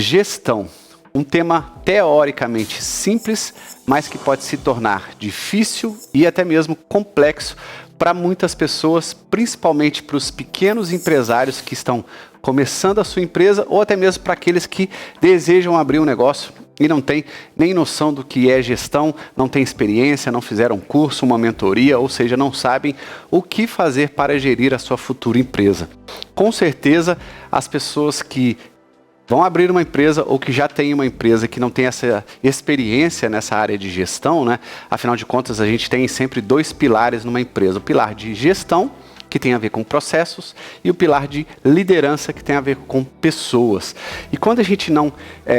Gestão, um tema teoricamente simples, mas que pode se tornar difícil e até mesmo complexo para muitas pessoas, principalmente para os pequenos empresários que estão começando a sua empresa ou até mesmo para aqueles que desejam abrir um negócio e não têm nem noção do que é gestão, não têm experiência, não fizeram curso, uma mentoria, ou seja, não sabem o que fazer para gerir a sua futura empresa. Com certeza, as pessoas que vão abrir uma empresa ou que já têm uma empresa que não tem essa experiência nessa área de gestão, né? Afinal de contas, a gente tem sempre dois pilares numa empresa. O pilar de gestão, que tem a ver com processos, e o pilar de liderança, que tem a ver com pessoas. E quando a gente não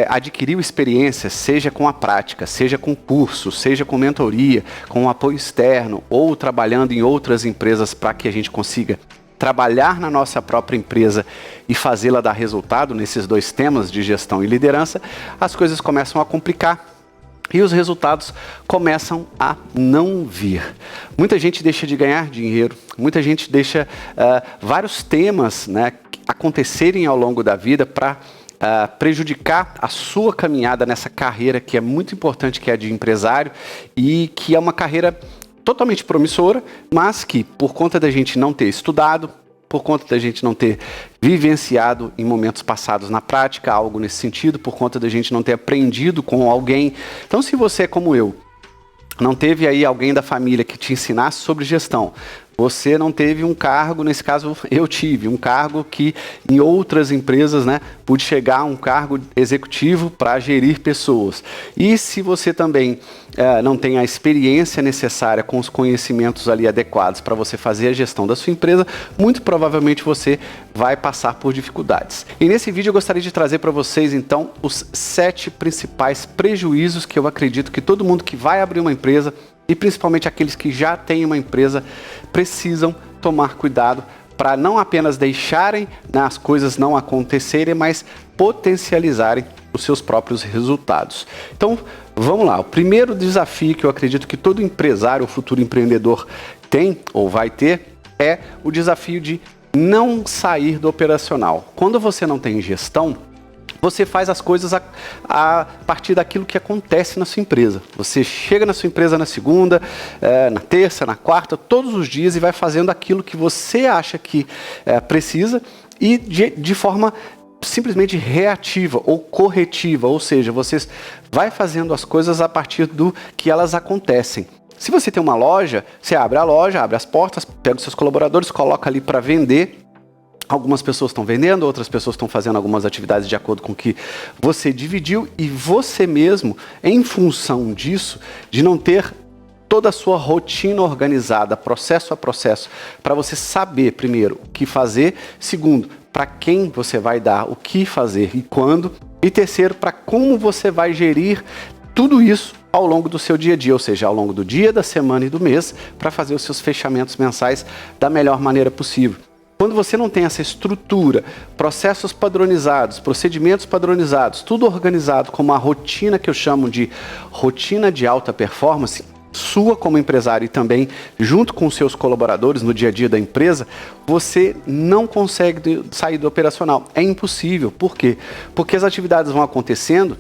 adquiriu experiência, seja com a prática, seja com curso, seja com mentoria, com apoio externo, ou trabalhando em outras empresas para que a gente consiga trabalhar na nossa própria empresa e fazê-la dar resultado nesses dois temas de gestão e liderança, as coisas começam a complicar e os resultados começam a não vir. Muita gente deixa de ganhar dinheiro, muita gente deixa vários temas, né, acontecerem ao longo da vida para prejudicar a sua caminhada nessa carreira que é muito importante, que é a de empresário, e que é uma carreira totalmente promissora, mas que por conta da gente não ter estudado, por conta da gente não ter vivenciado em momentos passados na prática, algo nesse sentido, por conta da gente não ter aprendido com alguém. Então, se você é como eu, não teve aí alguém da família que te ensinasse sobre gestão, você não teve um cargo, nesse caso eu tive um cargo que em outras empresas, né, pude chegar a um cargo executivo para gerir pessoas. E se você também não tem a experiência necessária com os conhecimentos ali adequados para você fazer a gestão da sua empresa, muito provavelmente você vai passar por dificuldades. E nesse vídeo eu gostaria de trazer para vocês então os 7 principais prejuízos que eu acredito que todo mundo que vai abrir uma empresa, e principalmente aqueles que já têm uma empresa, precisam tomar cuidado para não apenas deixarem as coisas não acontecerem, mas potencializarem os seus próprios resultados. Então, vamos lá. O primeiro desafio que eu acredito que todo empresário ou futuro empreendedor tem ou vai ter é o desafio de não sair do operacional. Quando você não tem gestão, você faz as coisas a partir daquilo que acontece na sua empresa. Você chega na sua empresa na segunda, na terça, na quarta, todos os dias e vai fazendo aquilo que você acha que precisa e de forma simplesmente reativa ou corretiva, ou seja, você vai fazendo as coisas a partir do que elas acontecem. Se você tem uma loja, você abre a loja, abre as portas, pega os seus colaboradores, coloca ali para vender. Algumas pessoas estão vendendo, outras pessoas estão fazendo algumas atividades de acordo com o que você dividiu, e você mesmo, em função disso, de não ter toda a sua rotina organizada, processo a processo, para você saber, primeiro, o que fazer, segundo, para quem você vai dar o que fazer e quando, e terceiro, para como você vai gerir tudo isso ao longo do seu dia a dia, ou seja, ao longo do dia, da semana e do mês, para fazer os seus fechamentos mensais da melhor maneira possível. Quando você não tem essa estrutura, processos padronizados, procedimentos padronizados, tudo organizado como uma rotina que eu chamo de rotina de alta performance, sua como empresário e também junto com os seus colaboradores no dia a dia da empresa, você não consegue sair do operacional. É impossível. Por quê? Porque as atividades vão acontecendo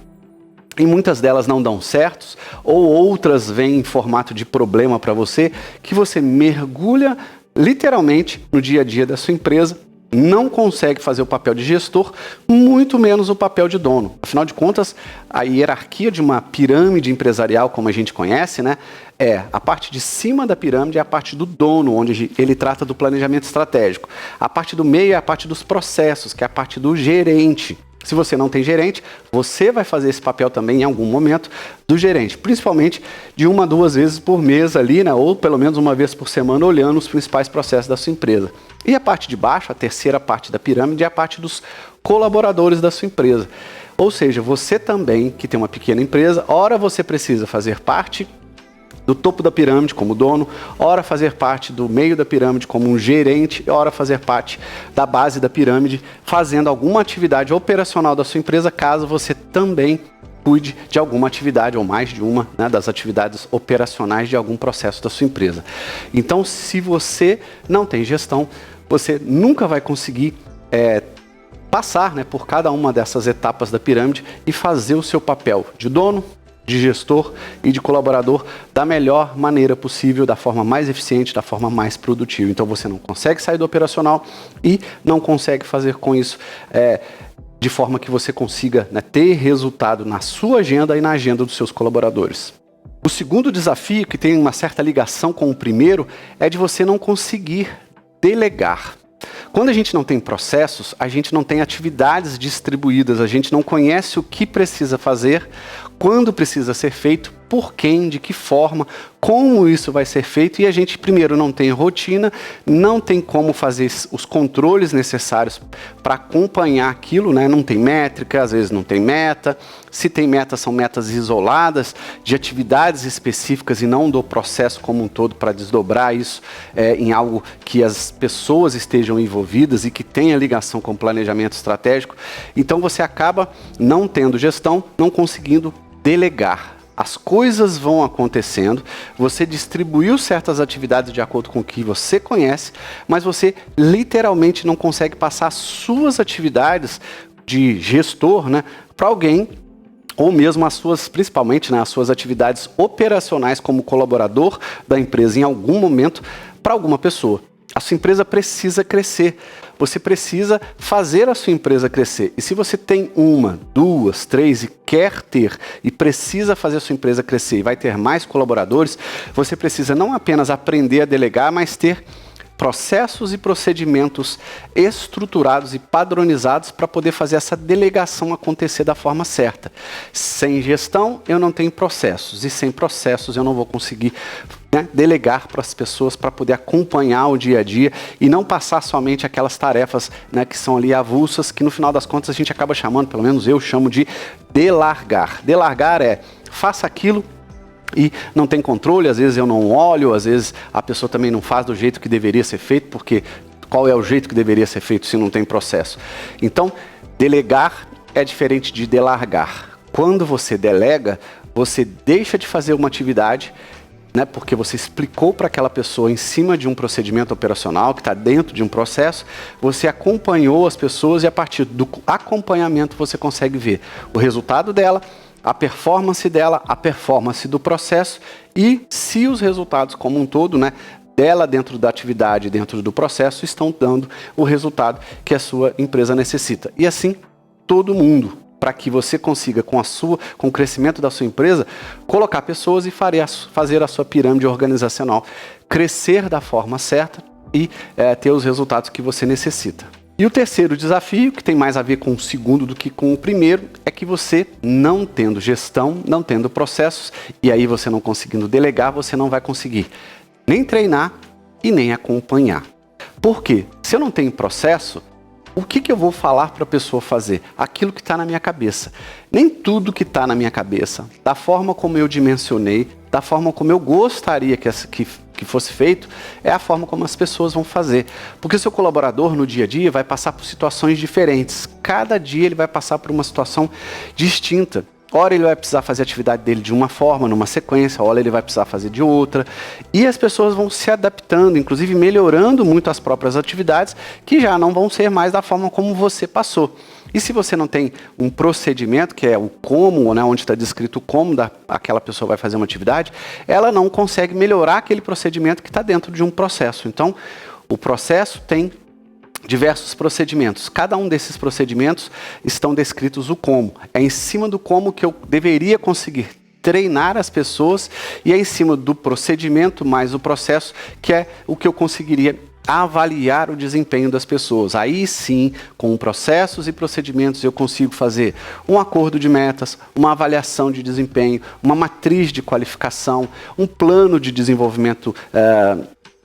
e muitas delas não dão certos, ou outras vêm em formato de problema para você, que você mergulha literalmente no dia a dia da sua empresa, não consegue fazer o papel de gestor, muito menos o papel de dono. Afinal de contas, a hierarquia de uma pirâmide empresarial, como a gente conhece, né, é a parte de cima da pirâmide é a parte do dono, onde ele trata do planejamento estratégico. A parte do meio é a parte dos processos, que é a parte do gerente. Se você não tem gerente, você vai fazer esse papel também em algum momento do gerente, principalmente de 1 a 2 vezes por mês ali, né, ou pelo menos 1 vez por semana, olhando os principais processos da sua empresa. E a parte de baixo, a terceira parte da pirâmide, é a parte dos colaboradores da sua empresa. Ou seja, você também, que tem uma pequena empresa, ora você precisa fazer parte do topo da pirâmide como dono, ora fazer parte do meio da pirâmide como um gerente, ora fazer parte da base da pirâmide, fazendo alguma atividade operacional da sua empresa, caso você também cuide de alguma atividade ou mais de uma, né, das atividades operacionais de algum processo da sua empresa. Então, se você não tem gestão, você nunca vai conseguir passar, né, por cada uma dessas etapas da pirâmide e fazer o seu papel de dono, de gestor e de colaborador da melhor maneira possível, da forma mais eficiente, da forma mais produtiva. Então você não consegue sair do operacional e não consegue fazer com isso de forma que você consiga, né, ter resultado na sua agenda e na agenda dos seus colaboradores. O segundo desafio, que tem uma certa ligação com o primeiro, é de você não conseguir delegar. Quando a gente não tem processos, a gente não tem atividades distribuídas, a gente não conhece o que precisa fazer, quando precisa ser feito, por quem, de que forma, como isso vai ser feito, e a gente, primeiro, não tem rotina, não tem como fazer os controles necessários para acompanhar aquilo, né? Não tem métrica, às vezes não tem meta. Se tem meta, são metas isoladas de atividades específicas e não do processo como um todo para desdobrar isso em algo que as pessoas estejam envolvidas e que tenha ligação com o planejamento estratégico. Então você acaba não tendo gestão, não conseguindo delegar. As coisas vão acontecendo, você distribuiu certas atividades de acordo com o que você conhece, mas você literalmente não consegue passar as suas atividades de gestor, né, para alguém, ou mesmo as suas, principalmente, né, as suas atividades operacionais como colaborador da empresa em algum momento para alguma pessoa. A sua empresa precisa crescer. Você precisa fazer a sua empresa crescer. E se você tem uma, duas, três e quer ter e precisa fazer a sua empresa crescer e vai ter mais colaboradores, você precisa não apenas aprender a delegar, mas ter processos e procedimentos estruturados e padronizados para poder fazer essa delegação acontecer da forma certa. Sem gestão, eu não tenho processos. E sem processos, eu não vou conseguir, né, delegar para as pessoas para poder acompanhar o dia a dia e não passar somente aquelas tarefas, né, que são ali avulsas, que no final das contas a gente acaba chamando, pelo menos eu chamo de delargar. Delargar é, faça aquilo e não tem controle, às vezes eu não olho, às vezes a pessoa também não faz do jeito que deveria ser feito, porque qual é o jeito que deveria ser feito se não tem processo? Então, delegar é diferente de delargar. Quando você delega, você deixa de fazer uma atividade, né, porque você explicou para aquela pessoa em cima de um procedimento operacional que está dentro de um processo, você acompanhou as pessoas e a partir do acompanhamento você consegue ver o resultado dela, a performance dela, a performance do processo e se os resultados como um todo, né, dela dentro da atividade, dentro do processo, estão dando o resultado que a sua empresa necessita. E assim, todo mundo, para que você consiga, com o crescimento da sua empresa, colocar pessoas e fazer a sua pirâmide organizacional crescer da forma certa e ter os resultados que você necessita. E o terceiro desafio, que tem mais a ver com o segundo do que com o primeiro, é que você, não tendo gestão, não tendo processos, e aí você não conseguindo delegar, você não vai conseguir nem treinar e nem acompanhar. Por quê? Se eu não tenho processo, o que eu vou falar para a pessoa fazer? Aquilo que está na minha cabeça. Nem tudo que está na minha cabeça, da forma como eu dimensionei, da forma como eu gostaria que fosse feito, é a forma como as pessoas vão fazer. Porque o seu colaborador no dia a dia vai passar por situações diferentes. Cada dia ele vai passar por uma situação distinta. Ora ele vai precisar fazer a atividade dele de uma forma, numa sequência, ora ele vai precisar fazer de outra. E as pessoas vão se adaptando, inclusive melhorando muito as próprias atividades, que já não vão ser mais da forma como você passou. E se você não tem um procedimento, que é o como, né, onde está descrito o como aquela pessoa vai fazer uma atividade, ela não consegue melhorar aquele procedimento que está dentro de um processo. Então, o processo tem diversos procedimentos. Cada um desses procedimentos estão descritos o como. É em cima do como que eu deveria conseguir treinar as pessoas e é em cima do procedimento mais o processo que é o que eu conseguiria avaliar o desempenho das pessoas. Aí sim, com processos e procedimentos, eu consigo fazer um acordo de metas, uma avaliação de desempenho, uma matriz de qualificação, um plano de desenvolvimento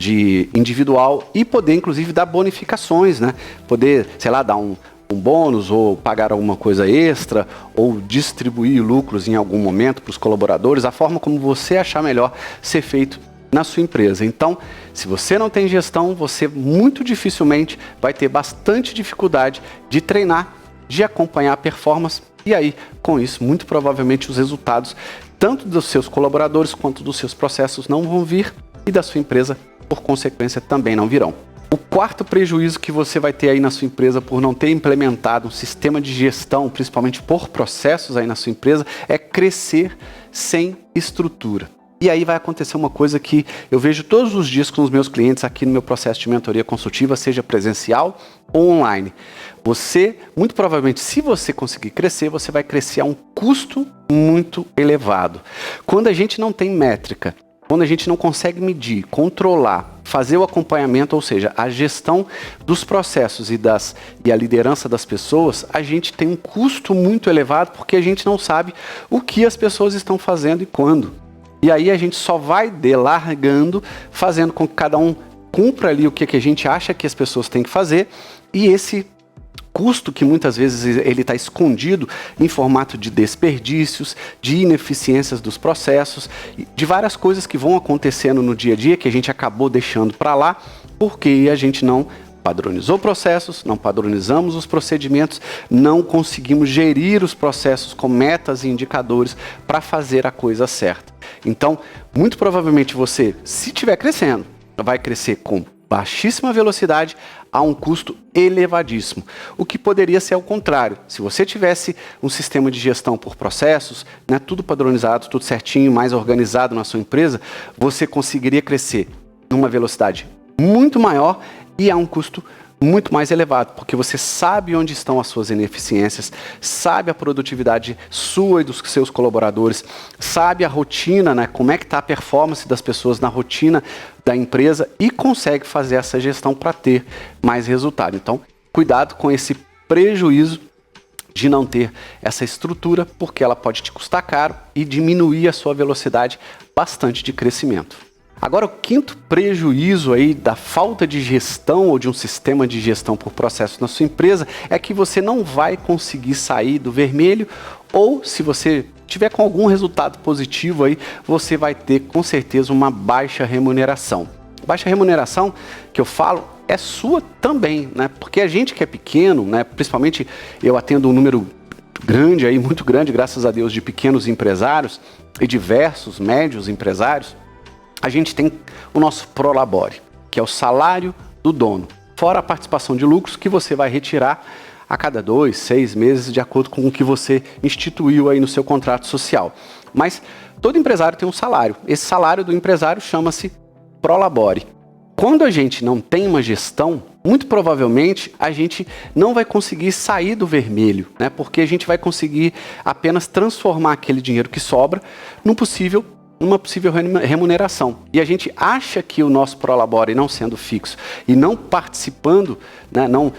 de individual e poder, inclusive, dar bonificações, né? Poder, sei lá, dar um bônus ou pagar alguma coisa extra ou distribuir lucros em algum momento para os colaboradores, a forma como você achar melhor ser feito na sua empresa. Então, se você não tem gestão, você muito dificilmente vai ter bastante dificuldade de treinar, de acompanhar a performance e aí, com isso, muito provavelmente os resultados tanto dos seus colaboradores quanto dos seus processos não vão vir e da sua empresa, por consequência, também não virão. O quarto prejuízo que você vai ter aí na sua empresa por não ter implementado um sistema de gestão, principalmente por processos aí na sua empresa, é crescer sem estrutura. E aí vai acontecer uma coisa que eu vejo todos os dias com os meus clientes aqui no meu processo de mentoria consultiva, seja presencial ou online. Você, muito provavelmente, se você conseguir crescer, você vai crescer a um custo muito elevado. Quando a gente não tem métrica, quando a gente não consegue medir, controlar, fazer o acompanhamento, ou seja, a gestão dos processos e a liderança das pessoas, a gente tem um custo muito elevado porque a gente não sabe o que as pessoas estão fazendo e quando. E aí a gente só vai delargando, fazendo com que cada um cumpra ali o que a gente acha que as pessoas têm que fazer, e esse custo que muitas vezes ele está escondido em formato de desperdícios, de ineficiências dos processos, de várias coisas que vão acontecendo no dia a dia que a gente acabou deixando para lá, porque a gente não padronizou processos, não padronizamos os procedimentos, não conseguimos gerir os processos com metas e indicadores para fazer a coisa certa. Então, muito provavelmente você, se estiver crescendo, vai crescer com baixíssima velocidade a um custo elevadíssimo. O que poderia ser ao contrário. Se você tivesse um sistema de gestão por processos, né, tudo padronizado, tudo certinho, mais organizado na sua empresa, você conseguiria crescer numa velocidade muito maior e a um custo muito mais elevado, porque você sabe onde estão as suas ineficiências, sabe a produtividade sua e dos seus colaboradores, sabe a rotina, né, como é que está a performance das pessoas na rotina da empresa e consegue fazer essa gestão para ter mais resultado. Então, cuidado com esse prejuízo de não ter essa estrutura, porque ela pode te custar caro e diminuir a sua velocidade bastante de crescimento. Agora, o quinto prejuízo aí da falta de gestão ou de um sistema de gestão por processo na sua empresa é que você não vai conseguir sair do vermelho, ou se você tiver com algum resultado positivo aí, você vai ter com certeza uma baixa remuneração. Baixa remuneração que eu falo é sua também, né? Porque a gente que é pequeno, né? Principalmente eu atendo um número grande aí, muito grande, graças a Deus, de pequenos empresários e diversos médios empresários. A gente tem o nosso Prolabore, que é o salário do dono, fora a participação de lucros que você vai retirar a cada 2, 6 meses, de acordo com o que você instituiu aí no seu contrato social. Mas todo empresário tem um salário. Esse salário do empresário chama-se Prolabore. Quando a gente não tem uma gestão, muito provavelmente a gente não vai conseguir sair do vermelho, né? Porque a gente vai conseguir apenas transformar aquele dinheiro que sobra numa possível remuneração. E a gente acha que o nosso Prolabore, não sendo fixo e não participando, né, não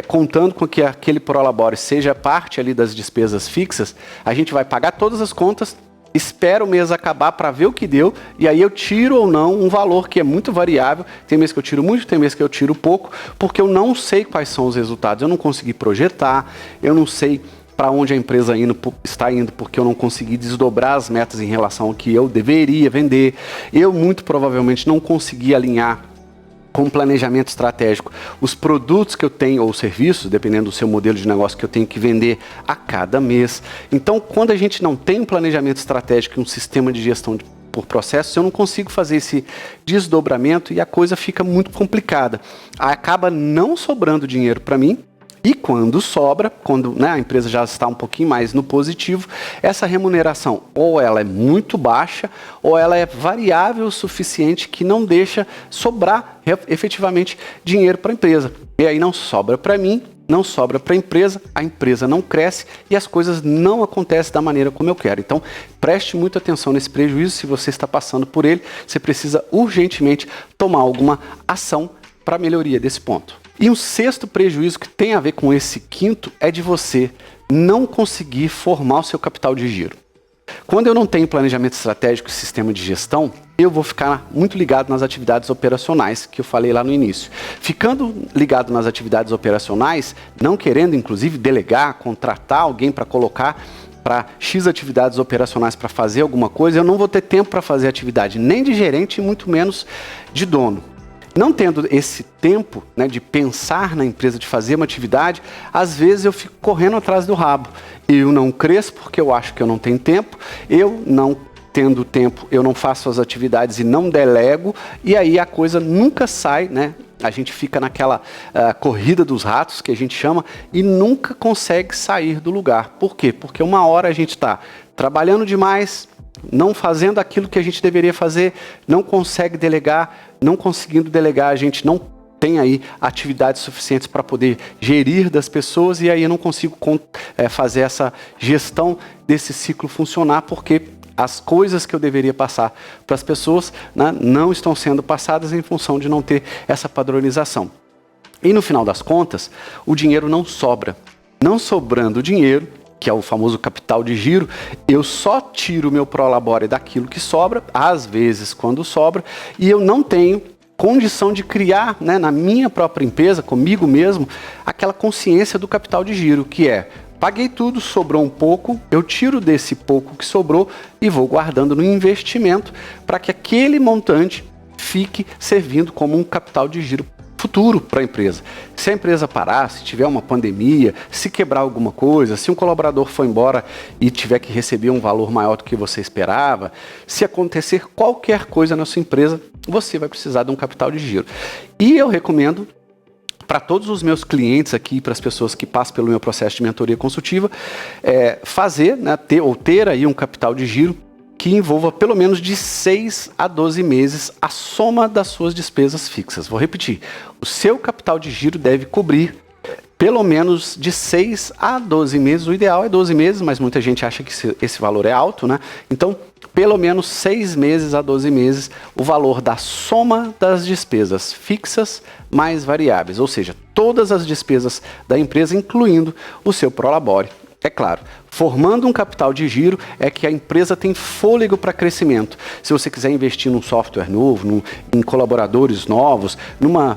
contando com que aquele Prolabore seja parte ali das despesas fixas, a gente vai pagar todas as contas, espera o mês acabar para ver o que deu, e aí eu tiro ou não um valor que é muito variável. Tem mês que eu tiro muito, tem mês que eu tiro pouco, porque eu não sei quais são os resultados, eu não consegui projetar, eu não sei para onde a empresa está indo, porque eu não consegui desdobrar as metas em relação ao que eu deveria vender. Eu muito provavelmente não consegui alinhar com um planejamento estratégico os produtos que eu tenho ou serviços, dependendo do seu modelo de negócio, que eu tenho que vender a cada mês. Então, quando a gente não tem um planejamento estratégico e um sistema de gestão por processos, eu não consigo fazer esse desdobramento e a coisa fica muito complicada. Acaba não sobrando dinheiro para mim. E quando sobra, quando, né, a empresa já está um pouquinho mais no positivo, essa remuneração ou ela é muito baixa ou ela é variável o suficiente que não deixa sobrar efetivamente dinheiro para a empresa. E aí não sobra para mim, não sobra para a empresa não cresce e as coisas não acontecem da maneira como eu quero. Então, preste muita atenção nesse prejuízo. Se você está passando por ele, você precisa urgentemente tomar alguma ação para a melhoria desse ponto. E um sexto prejuízo que tem a ver com esse quinto é de você não conseguir formar o seu capital de giro. Quando eu não tenho planejamento estratégico e sistema de gestão, eu vou ficar muito ligado nas atividades operacionais que eu falei lá no início. Ficando ligado nas atividades operacionais, não querendo inclusive delegar, contratar alguém para colocar para X atividades operacionais para fazer alguma coisa, eu não vou ter tempo para fazer atividade nem de gerente e muito menos de dono. Não tendo esse tempo, né, de pensar na empresa, de fazer uma atividade, às vezes eu fico correndo atrás do rabo. Eu não cresço porque eu acho que eu não tenho tempo, eu não tendo tempo, eu não faço as atividades e não delego, e aí a coisa nunca sai, né, a gente fica naquela corrida dos ratos, que a gente chama, e nunca consegue sair do lugar. Por quê? Porque uma hora a gente está trabalhando demais, não fazendo aquilo que a gente deveria fazer, não consegue delegar, não conseguindo delegar, a gente não tem aí atividades suficientes para poder gerir das pessoas, e aí eu não consigo fazer essa gestão desse ciclo funcionar, porque as coisas que eu deveria passar para as pessoas, né, não estão sendo passadas em função de não ter essa padronização. E no final das contas, o dinheiro não sobra. Não sobrando dinheiro, que é o famoso capital de giro, eu só tiro o meu prolabore daquilo que sobra, às vezes quando sobra, e eu não tenho condição de criar, né, na minha própria empresa, comigo mesmo, aquela consciência do capital de giro, que é: paguei tudo, sobrou um pouco, eu tiro desse pouco que sobrou e vou guardando no investimento para que aquele montante fique servindo como um capital de giro futuro para a empresa. Se a empresa parar, se tiver uma pandemia, se quebrar alguma coisa, se um colaborador for embora e tiver que receber um valor maior do que você esperava, se acontecer qualquer coisa na sua empresa, você vai precisar de um capital de giro. E eu recomendo para todos os meus clientes aqui, para as pessoas que passam pelo meu processo de mentoria consultiva, fazer, né, ter aí um capital de giro que envolva pelo menos de 6 a 12 meses a soma das suas despesas fixas. Vou repetir, o seu capital de giro deve cobrir pelo menos de 6 a 12 meses, o ideal é 12 meses, mas muita gente acha que esse valor é alto, né? Então, pelo menos 6 meses a 12 meses, o valor da soma das despesas fixas mais variáveis, ou seja, todas as despesas da empresa, incluindo o seu prolabore. É claro, formando um capital de giro é que a empresa tem fôlego para crescimento. Se você quiser investir num software novo, em colaboradores novos,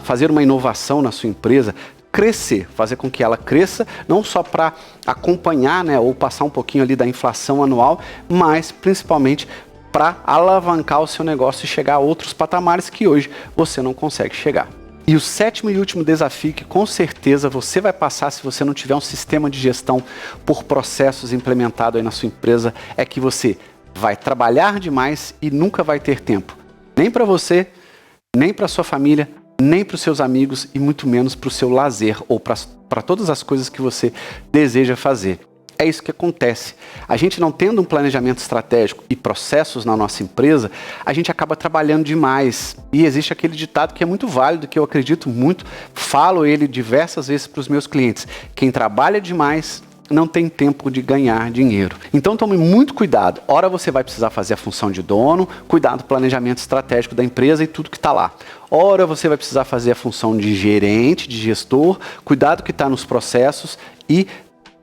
fazer uma inovação na sua empresa, crescer, fazer com que ela cresça, não só para acompanhar, né, ou passar um pouquinho ali da inflação anual, mas principalmente para alavancar o seu negócio e chegar a outros patamares que hoje você não consegue chegar. E o 7º e último desafio que com certeza você vai passar se você não tiver um sistema de gestão por processos implementado aí na sua empresa é que você vai trabalhar demais e nunca vai ter tempo. Nem para você, nem para sua família, nem para os seus amigos e muito menos para o seu lazer ou para todas as coisas que você deseja fazer. É isso que acontece. A gente não tendo um planejamento estratégico e processos na nossa empresa, a gente acaba trabalhando demais. E existe aquele ditado que é muito válido, que eu acredito muito, falo ele diversas vezes para os meus clientes. Quem trabalha demais não tem tempo de ganhar dinheiro. Então tome muito cuidado. Ora você vai precisar fazer a função de dono, cuidar do planejamento estratégico da empresa e tudo que está lá. Ora você vai precisar fazer a função de gerente, de gestor, cuidar do que está nos processos e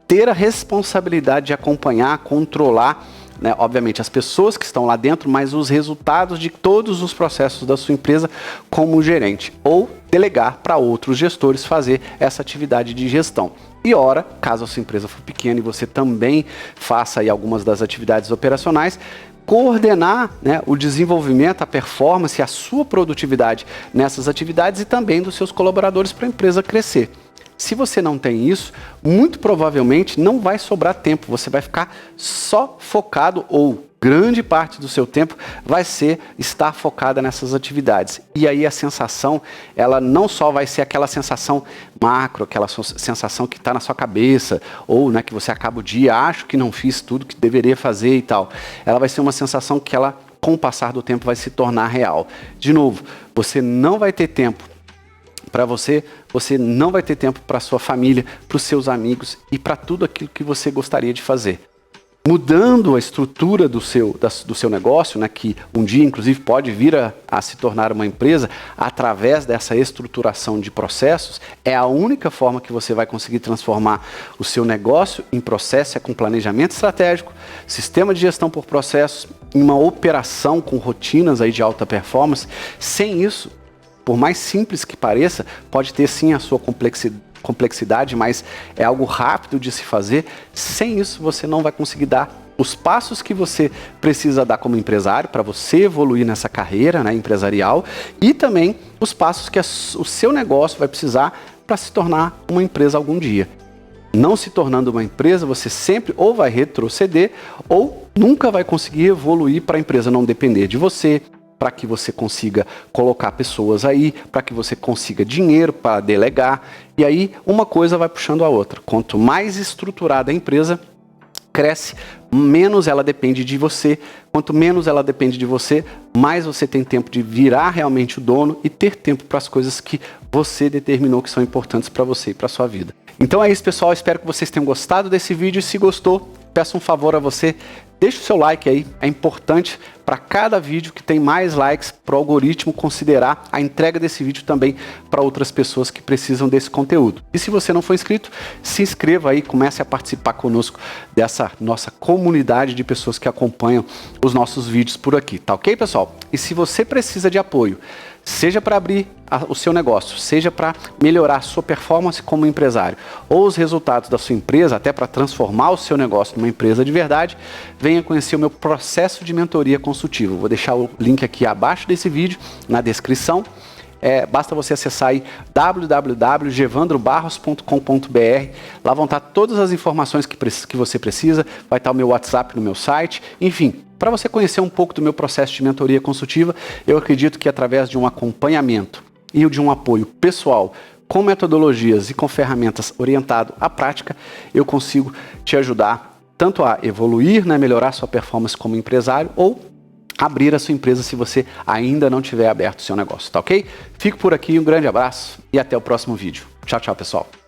ter a responsabilidade de acompanhar, controlar, né, obviamente as pessoas que estão lá dentro, mas os resultados de todos os processos da sua empresa como gerente, ou delegar para outros gestores fazer essa atividade de gestão. E ora, caso a sua empresa for pequena e você também faça aí algumas das atividades operacionais, coordenar, né, o desenvolvimento, a performance, a sua produtividade nessas atividades e também dos seus colaboradores para a empresa crescer. Se você não tem isso, muito provavelmente não vai sobrar tempo, você vai ficar só focado ou grande parte do seu tempo vai estar focada nessas atividades. E aí a sensação, ela não só vai ser aquela sensação macro, aquela sensação que está na sua cabeça, ou, né, que você acaba o dia, acho que não fiz tudo que deveria fazer e tal. Ela vai ser uma sensação que ela, com o passar do tempo, vai se tornar real. De novo, você não vai ter tempo para você não vai ter tempo para sua família, para os seus amigos e para tudo aquilo que você gostaria de fazer. Mudando a estrutura do seu negócio, né, que um dia inclusive pode vir a se tornar uma empresa, através dessa estruturação de processos, é a única forma que você vai conseguir transformar o seu negócio em processo, é com planejamento estratégico, sistema de gestão por processos, em uma operação com rotinas aí de alta performance. Sem isso, por mais simples que pareça, pode ter sim a sua complexidade, mas é algo rápido de se fazer. Sem isso, você não vai conseguir dar os passos que você precisa dar como empresário para você evoluir nessa carreira, né, empresarial, e também os passos que o seu negócio vai precisar para se tornar uma empresa algum dia. Não se tornando uma empresa, você sempre ou vai retroceder ou nunca vai conseguir evoluir para a empresa não depender de você, para que você consiga colocar pessoas aí, para que você consiga dinheiro para delegar. E aí uma coisa vai puxando a outra. Quanto mais estruturada a empresa cresce, menos ela depende de você. Quanto menos ela depende de você, mais você tem tempo de virar realmente o dono e ter tempo para as coisas que você determinou que são importantes para você e para sua vida. Então é isso, pessoal. Espero que vocês tenham gostado desse vídeo. E se gostou, peço um favor a você. Deixa o seu like aí, é importante para cada vídeo que tem mais likes para o algoritmo considerar a entrega desse vídeo também para outras pessoas que precisam desse conteúdo. E se você não for inscrito, se inscreva aí, comece a participar conosco dessa nossa comunidade de pessoas que acompanham os nossos vídeos por aqui, tá ok, pessoal? E se você precisa de apoio, seja para abrir o seu negócio, seja para melhorar a sua performance como empresário, ou os resultados da sua empresa, até para transformar o seu negócio numa empresa de verdade, venha conhecer o meu processo de mentoria consultivo. Vou deixar o link aqui abaixo desse vídeo, na descrição. Basta você acessar aí www.gevandrobarros.com.br. Lá vão estar todas as informações que você precisa, vai estar o meu WhatsApp no meu site, enfim. Para você conhecer um pouco do meu processo de mentoria consultiva, eu acredito que através de um acompanhamento e de um apoio pessoal, com metodologias e com ferramentas orientado à prática, eu consigo te ajudar tanto a evoluir, né, melhorar sua performance como empresário, ou abrir a sua empresa se você ainda não tiver aberto o seu negócio, tá ok? Fico por aqui, um grande abraço e até o próximo vídeo. Tchau, tchau, pessoal.